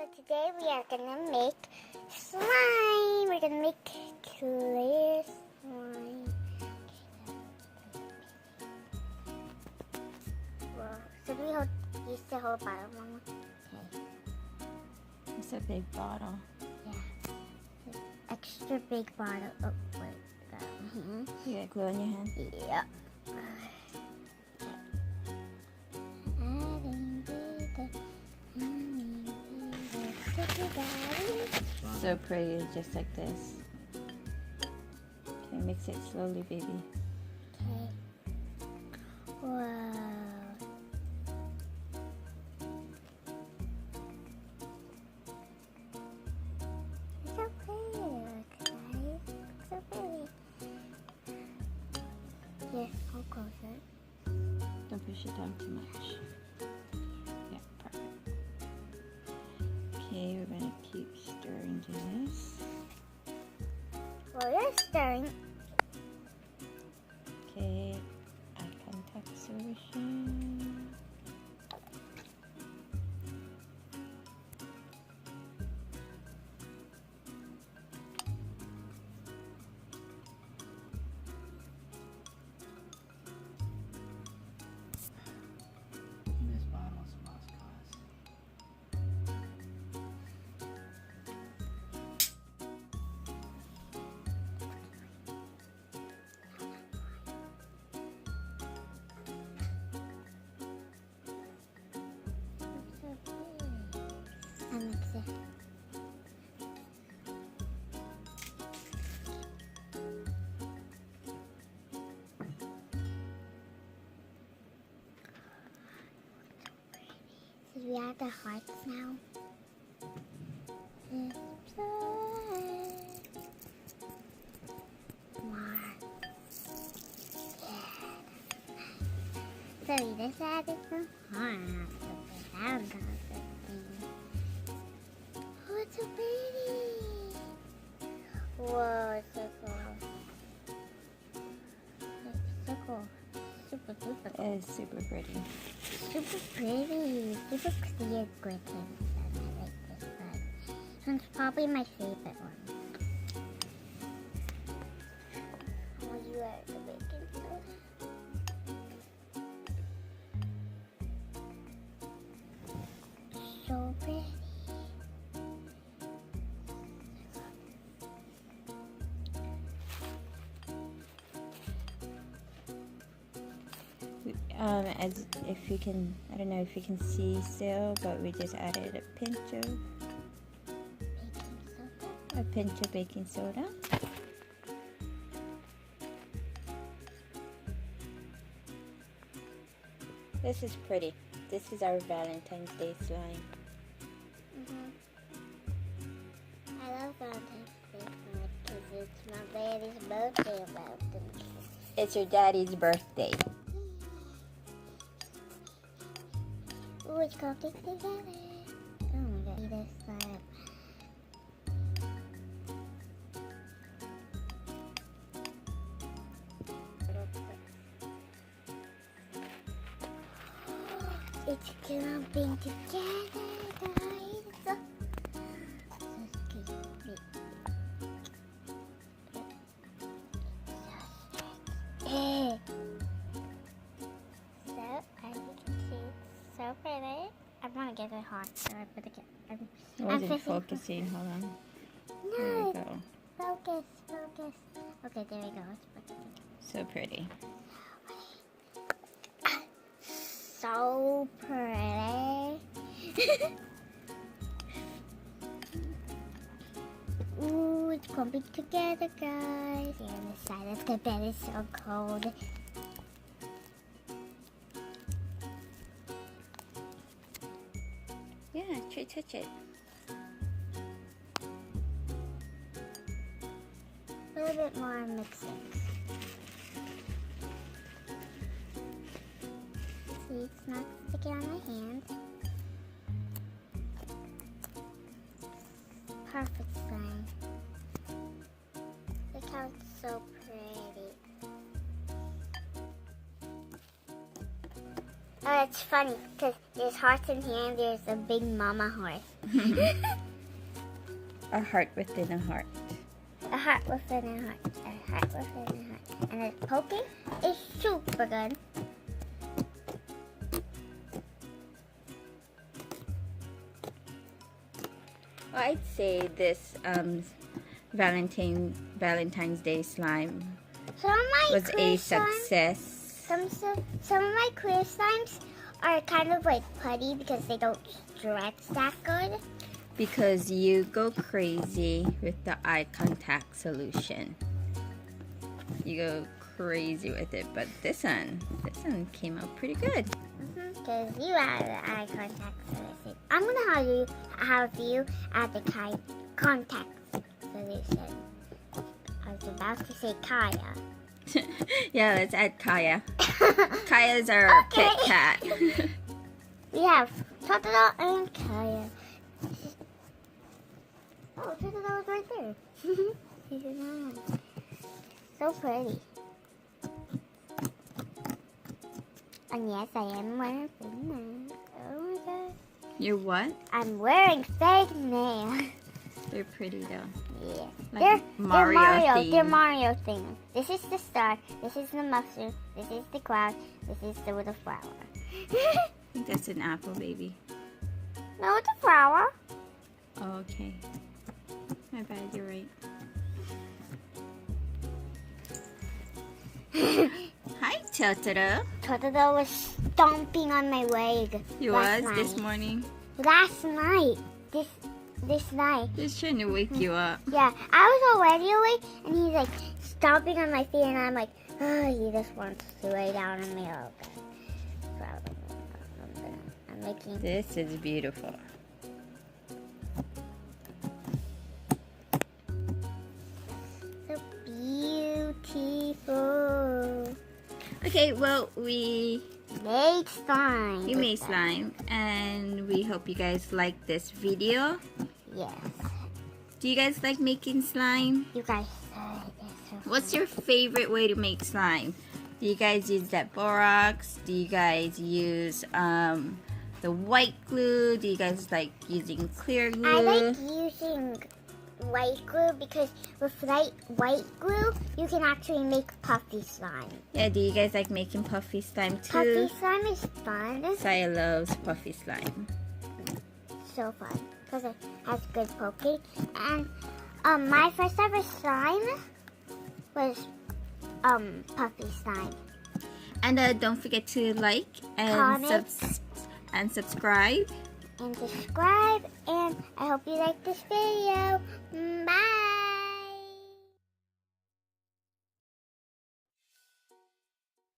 So today we are gonna make slime. We're gonna make clear slime. Well, so we use the whole bottle, Mama. Okay. It's a big bottle. Yeah. Extra big bottle. Oh wait, got it. You got glue on your hand? Yeah. So pretty, just like this. Okay, mix it slowly, baby. Okay. Wow. It's so pretty, look, guys. It's so pretty. Here, I'll close it. Don't push it down too much. Yeah, perfect. Okay, we're gonna keep stirring this. Well, you're stirring. Okay, eye contact solution. This bottle's lost cause. I'll mix it. So we add the hearts now. More. Yeah. So we just added some hearts. Oh, it's so pretty. Whoa, it's so cool. It's so cool. Super duper cool. It is super pretty. Super pretty. Super clear glitter. I like this one. This one's probably my favorite one. Oh, you are the baking soda. So pretty. As if you can, I don't know if you can see still, but we just added a pinch of baking soda. This is pretty. This is our Valentine's Day slime. I love Valentine's Day because it's my baby's birthday. It's your daddy's birthday. Ooh, it's called Stick Together. Oh my god, this slime. It's clumping together, guys. So, as you can see, it's so pretty. I want to get it hot, so I put it. It wasn't focusing. Hold on. There we No, go. focus. Okay, there we go. Let's put it together. So pretty. So pretty. Ooh, it's clumping together, guys. The other side of the bed is so cold. Yeah, try touch it. A little bit more mixing. See, it's not sticking on my hand. Perfect slime. Look how it's so pretty. It's funny because there's hearts in here and there's a big mama horse. A heart within a heart. A heart within a heart. A heart within a heart. And the poking is super good. Well, I'd say this Valentine's Day slime Some of my was clear a slimes, success. some of my clear slimes are kind of like putty because they don't stretch that good. Because you go crazy with the eye contact solution. You go crazy with it, but this one came out pretty good. Because you have the eye contact solution. I'm gonna have you add the contact solution. I was about to say Kaya. Yeah, let's add Kaya. Kaya's our pet cat. We have Totoro and Kaya. Oh, Totoro was right there. So pretty. And yes, I am wearing fake nails. Oh my god. You're what? I'm wearing fake nails. They're pretty though. Yeah. Like They're Mario Mario. theme. They're Mario things. This is the star. This is the mushroom. This is the cloud. This is the little flower. I think that's an apple, baby. No, it's a flower. Oh, okay. My bad, you're right. Hi, Totoro. Totoro was stomping on my leg. You last was this night. morning? Last night. This night. Just trying to wake you up. Yeah, I was already awake, and he's like stomping on my feet, and I'm like, oh, he just wants to lay down on me. Okay. I'm making. This is beautiful. So beautiful. Okay, well, we Made slime. made slime, and we hope you guys like this video. Yes. Do you guys like making slime? You guys said it. So What's your favorite way to make slime? Do you guys use that borax? Do you guys use the white glue? Do you guys like using clear glue? I like using white glue because with white glue, you can actually make puffy slime. Yeah, do you guys like making puffy slime too? Puffy slime is fun. Saya loves puffy slime. So fun because it has good poking. And my first ever slime was puffy slime. And don't forget to like and Comment. subscribe. And subscribe, and I hope you like this video.